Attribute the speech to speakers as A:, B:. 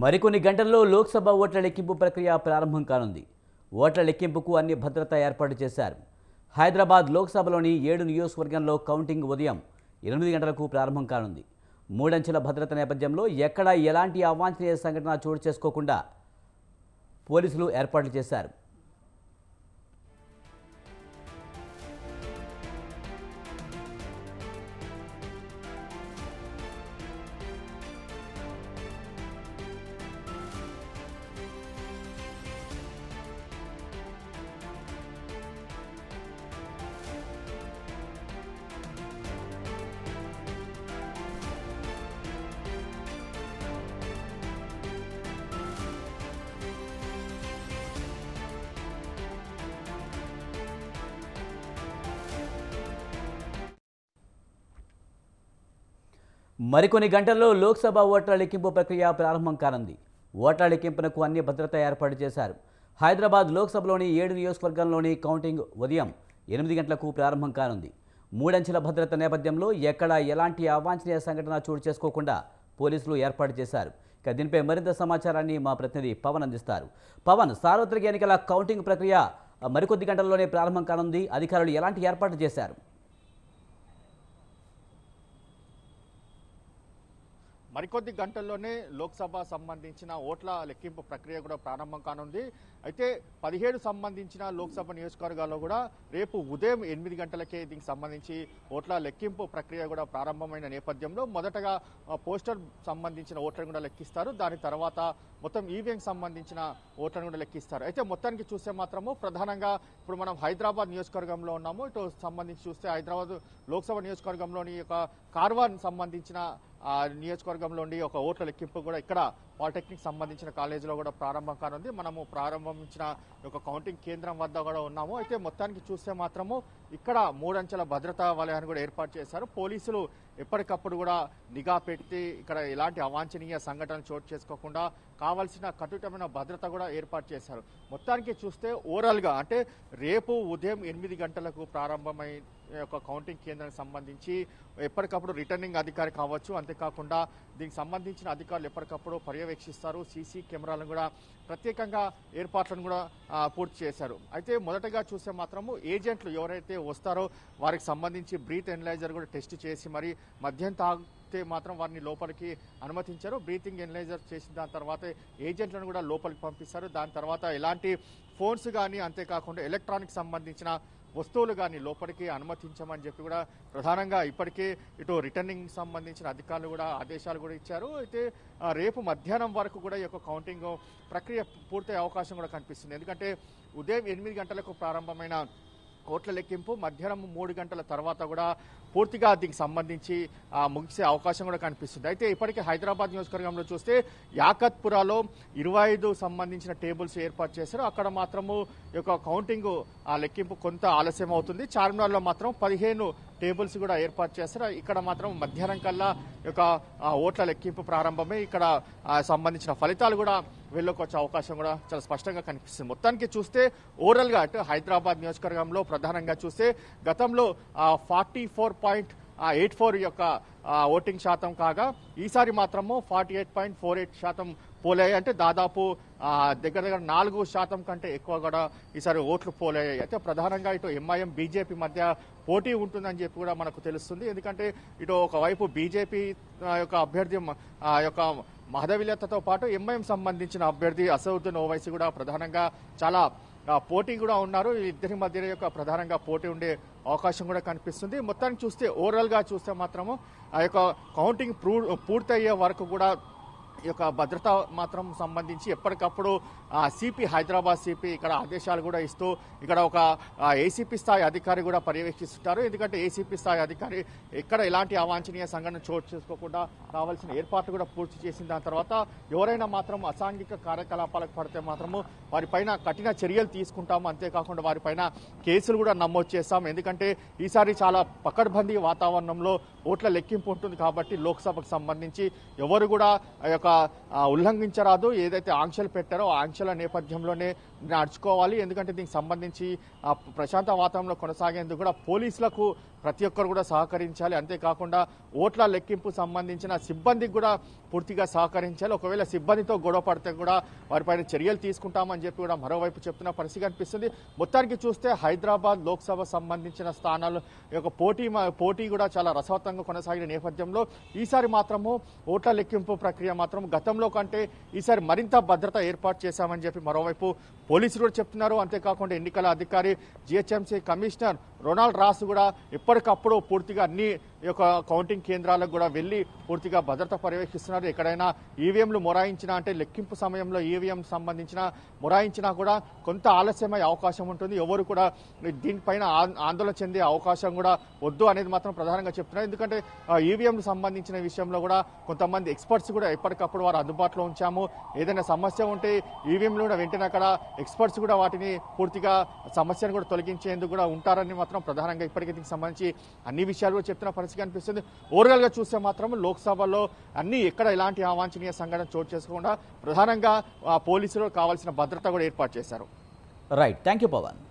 A: మరికొన్ని గంటల్లో లోక్సభ ఓట్ల లెక్కింపు ప్రక్రియ ప్రారంభం కానుంది. ఓట్ల లెక్కింపుకు అన్ని భద్రతా ఏర్పాటు చేశారు. హైదరాబాద్ లోక్సభలోని 7 నియోజకవర్గంలో కౌంటింగ్ ఉదయం 8 గంటలకు ప్రారంభం కానుంది. మూడంచెల భద్రత నేపథ్యంలో ఎక్కడా ఎలాంటి అవాంఛనీయ సంఘటన చోటు చేసుకోకుండా పోలీసులు ఏర్పాట్లు చేశారు. మరికొన్ని గంటల్లో లోక్సభ ఓట్ల లెక్కింపు ప్రక్రియ ప్రారంభం కానుంది. ఓట్ల లెక్కింపునకు అన్ని భద్రతా ఏర్పాటు చేశారు. హైదరాబాద్ లోక్సభలోని 7 నియోజకవర్గాల్లోని కౌంటింగ్ ఉదయం 8 గంటలకు ప్రారంభం కానుంది. మూడంచెల భద్రత నేపథ్యంలో ఎక్కడా ఎలాంటి అవాంఛనీయ సంఘటన చోటు చేసుకోకుండా పోలీసులు ఏర్పాటు చేశారు. ఇక దీనిపై మరింత సమాచారాన్ని మా ప్రతినిధి పవన్ అందిస్తారు. పవన్, సార్వత్రిక ఎన్నికల కౌంటింగ్ ప్రక్రియ మరికొద్ది గంటల్లోనే ప్రారంభం కానుంది. అధికారులు ఎలాంటి ఏర్పాట్లు చేశారు?
B: మరికొద్ది గంటల్లోనే లోక్సభ సంబంధించిన ఓట్ల లెక్కింపు ప్రక్రియ కూడా ప్రారంభం కానుంది. అయితే 17 సంబంధించిన లోక్సభ నియోజకవర్గాల్లో కూడా రేపు ఉదయం 8 గంటలకే దీనికి సంబంధించి ఓట్ల లెక్కింపు ప్రక్రియ కూడా ప్రారంభమైన నేపథ్యంలో మొదటగా పోస్టల్ సంబంధించిన ఓట్లను కూడా లెక్కిస్తారు. దాని తర్వాత మొత్తం ఈవీఎం సంబంధించిన ఓట్లను కూడా లెక్కిస్తారు. అయితే మొత్తానికి చూస్తే మాత్రము ప్రధానంగా ఇప్పుడు మనం హైదరాబాద్ నియోజకవర్గంలో ఉన్నాము. ఇటు సంబంధించి చూస్తే హైదరాబాద్ లోక్సభ నియోజకవర్గంలోని ఒక కార్వాన్ సంబంధించిన నియోజకవర్గంలోని ఒక ఓట్ల లెక్కింపు కూడా ఇక్కడ పాలిటెక్నిక్ సంబంధించిన కాలేజీలో కూడా ప్రారంభం కానుంది. మనము ప్రారంభించిన ఒక కౌంటింగ్ కేంద్రం వద్ద కూడా ఉన్నాము. అయితే మొత్తానికి చూస్తే మాత్రము ఇక్కడ మూడంచెల భద్రతా వలయాన్ని కూడా ఏర్పాటు చేశారు. పోలీసులు ఎప్పటికప్పుడు కూడా నిఘా పెట్టి ఇక్కడ ఎలాంటి అవాంఛనీయ సంఘటనలు చోటు చేసుకోకుండా కావాల్సిన కఠినమైన భద్రత కూడా ఏర్పాటు చేశారు. మొత్తానికి చూస్తే ఓవరాల్గా అంటే రేపు ఉదయం 8 గంటలకు ప్రారంభమై ఒక కౌంటింగ్ కేంద్రానికి సంబంధించి ఎప్పటికప్పుడు రిటర్నింగ్ అధికారి కావచ్చు, అంతేకాకుండా దీనికి సంబంధించిన అధికారులు ఎప్పటికప్పుడు పర్యవేక్షిస్తారు. సీసీ కెమెరాలను కూడా ప్రత్యేకంగా ఏర్పాట్లను కూడా పూర్తి చేశారు. అయితే మొదటగా చూస్తే మాత్రము ఏజెంట్లు ఎవరైతే వస్తారో వారికి సంబంధించి బ్రీత్ ఎనలైజర్ కూడా టెస్ట్ చేసి మరి మద్యం తాగితే మాత్రం వారిని లోపలికి అనుమతించారు. బ్రీతింగ్ ఎనలైజర్ చేసిన దాని తర్వాత ఏజెంట్లను కూడా లోపలికి పంపిస్తారు. దాని తర్వాత ఎలాంటి ఫోన్స్ కానీ అంతేకాకుండా ఎలక్ట్రానిక్ సంబంధించిన వస్తువులు కానీ లోపలికి అనుమతించమని చెప్పి కూడా ప్రధానంగా ఇప్పటికే ఇటు రిటర్నింగ్ సంబంధించిన అధికారులు కూడా ఆదేశాలు కూడా ఇచ్చారు. అయితే రేపు మధ్యాహ్నం వరకు కూడా ఈ యొక్క కౌంటింగ్ ప్రక్రియ పూర్తయ్యే అవకాశం కూడా కనిపిస్తుంది. ఎందుకంటే ఉదయం 8 గంటలకు ప్రారంభమైన ఓట్ల లెక్కింపు మధ్యాహ్నం 3 గంటల తర్వాత కూడా పూర్తిగా దీనికి సంబంధించి ముగిసే అవకాశం కూడా కనిపిస్తుంది. అయితే ఇప్పటికే హైదరాబాద్ నియోజకవర్గంలో చూస్తే యాకత్పురాలో 25 సంబంధించిన టేబుల్స్ ఏర్పాటు చేశారు. అక్కడ మాత్రము ఈ యొక్క కౌంటింగ్ లెక్కింపు కొంత ఆలస్యం అవుతుంది. చార్మినార్లో మాత్రం 15 టేబుల్స్ కూడా ఏర్పాటు చేశారు. ఇక్కడ మాత్రం మధ్యాహ్నం కల్లా ఈ యొక్క ఓట్ల లెక్కింపు ప్రారంభమై ఇక్కడ సంబంధించిన ఫలితాలు కూడా వెళ్ళొకి వచ్చే అవకాశం కూడా చాలా స్పష్టంగా కనిపిస్తుంది. మొత్తానికి చూస్తే ఓవరాల్గా అటు హైదరాబాద్ నియోజకవర్గంలో ప్రధానంగా చూస్తే గతంలో 44.84 యొక్క ఓటింగ్ శాతం కాగా ఈసారి మాత్రము 48.48% పోలయ్యాయి. అంటే దాదాపు దగ్గర 4% కంటే ఎక్కువ కూడా ఈసారి ఓట్లు పోలయ్యాయి. అయితే ప్రధానంగా ఇటు ఎంఐఎం బీజేపీ మధ్య పోటీ ఉంటుందని చెప్పి కూడా మనకు తెలుస్తుంది. ఎందుకంటే ఇటు ఒకవైపు బీజేపీ యొక్క అభ్యర్థి యొక్క మహదవిలతతో పాటు ఎంఐఎం సంబంధించిన అభ్యర్థి అసదుద్దీన్ ఓవైసీ కూడా ప్రధానంగా చాలా పోటీ కూడా ఉన్నారు. ఇద్దరి మధ్య యొక్క ప్రధానంగా పోటీ ఉండే అవకాశం కూడా కనిపిస్తుంది. మొత్తానికి చూస్తే ఓవరాల్గా చూస్తే మాత్రము ఆ యొక్క కౌంటింగ్ పూర్తయ్యే వరకు కూడా ఈ యొక్క భద్రత మాత్రం సంబంధించి ఎప్పటికప్పుడు సిపి హైదరాబాద్ సిపి ఇక్కడ ఆదేశాలు కూడా ఇస్తూ ఇక్కడ ఒక ఏసీపీ స్థాయి అధికారి కూడా పర్యవేక్షిస్తుంటారు. ఎందుకంటే ఏసీపీ స్థాయి అధికారి ఎక్కడ ఎలాంటి అవాంఛనీయ సంఘటన చోటు చేసుకోకుండా కావాల్సిన ఏర్పాట్లు కూడా పూర్తి చేసిన దాని తర్వాత ఎవరైనా మాత్రం అసాంఘిక కార్యకలాపాలకు పడితే మాత్రము వారిపైన కఠిన చర్యలు తీసుకుంటాము. అంతేకాకుండా వారిపైన కేసులు కూడా నమోదు చేస్తాం. ఎందుకంటే ఈసారి చాలా పకడ్బందీ వాతావరణంలో ఓట్ల లెక్కింపు ఉంటుంది కాబట్టి లోక్సభకు సంబంధించి ఎవరు కూడా ఆ యొక్క ఉల్లంఘించరాదు. ఏదైతే ఆంక్షలు పెట్టారో ఆ ఆంక్షల నేపథ్యంలోనే నడుచుకోవాలి. ఎందుకంటే దీనికి సంబంధించి ప్రశాంత వాతావరణంలో కొనసాగేందుకు కూడా పోలీసులకు ప్రతి ఒక్కరు కూడా సహకరించాలి. అంతేకాకుండా ఓట్ల లెక్కింపు సంబంధించిన సిబ్బందికి కూడా పూర్తిగా సహకరించాలి. ఒకవేళ సిబ్బందితో గొడవ పడితే కూడా వారిపైన చర్యలు తీసుకుంటామని చెప్పి కూడా మరోవైపు చెప్తున్న పరిస్థితి కనిపిస్తుంది. మొత్తానికి చూస్తే హైదరాబాద్ లోక్సభ సంబంధించిన స్థానాలు యొక్క పోటీ కూడా చాలా రసవత్తంగా కొనసాగిన నేపథ్యంలో ఈసారి మాత్రము ఓట్ల లెక్కింపు ప్రక్రియ మాత్రం గతంలో కంటే ఈసారి మరింత భద్రత ఏర్పాటు చేశామని చెప్పి మరోవైపు పోలీసులు కూడా చెప్తున్నారు. అంతేకాకుండా ఎన్నికల అధికారి జిహెచ్ఎంసీ కమిషనర్ రొనాల్డ్ రాస్ కూడా ఎప్పటికప్పుడు పూర్తిగా అన్ని యొక్క కౌంటింగ్ కేంద్రాలకు కూడా వెళ్లి పూర్తిగా భద్రత పర్యవేక్షిస్తున్నారు. ఎక్కడైనా ఈవీఎంలు మొరాయించినా అంటే లెక్కింపు సమయంలో ఈవీఎం సంబంధించిన మొరాయించినా కూడా కొంత ఆలస్యమయ్యే అవకాశం ఉంటుంది. ఎవరు కూడా దీనిపైన ఆందోళన చెందే అవకాశం కూడా వద్దు అనేది మాత్రం ప్రధానంగా చెప్తున్నారు. ఎందుకంటే ఈవీఎంలు సంబంధించిన విషయంలో కూడా కొంతమంది ఎక్స్పర్ట్స్ కూడా ఎప్పటికప్పుడు వారు అందుబాటులో ఉంచాము. ఏదైనా సమస్య ఉంటే ఈవీఎంలు కూడా వెంటనే అక్కడ ఎక్స్పర్ట్స్ కూడా వాటిని పూర్తిగా సమస్యను కూడా తొలగించేందుకు కూడా ఉంటారని మాత్రం ప్రధానంగా ఇప్పటికీ దీనికి సంబంధించి అన్ని విషయాలు కూడా చెప్తున్న పరిస్థితి కనిపిస్తుంది. ఓవరాల్ గా చూస్తే మాత్రం లోక్సభలో అన్ని ఎక్కడ ఎలాంటి అవాంఛనీయ సంఘటన చోటు చేసుకోకుండా ప్రధానంగా పోలీసులు కావాల్సిన భద్రత కూడా ఏర్పాటు చేశారు.
A: Right, thank you Pawan.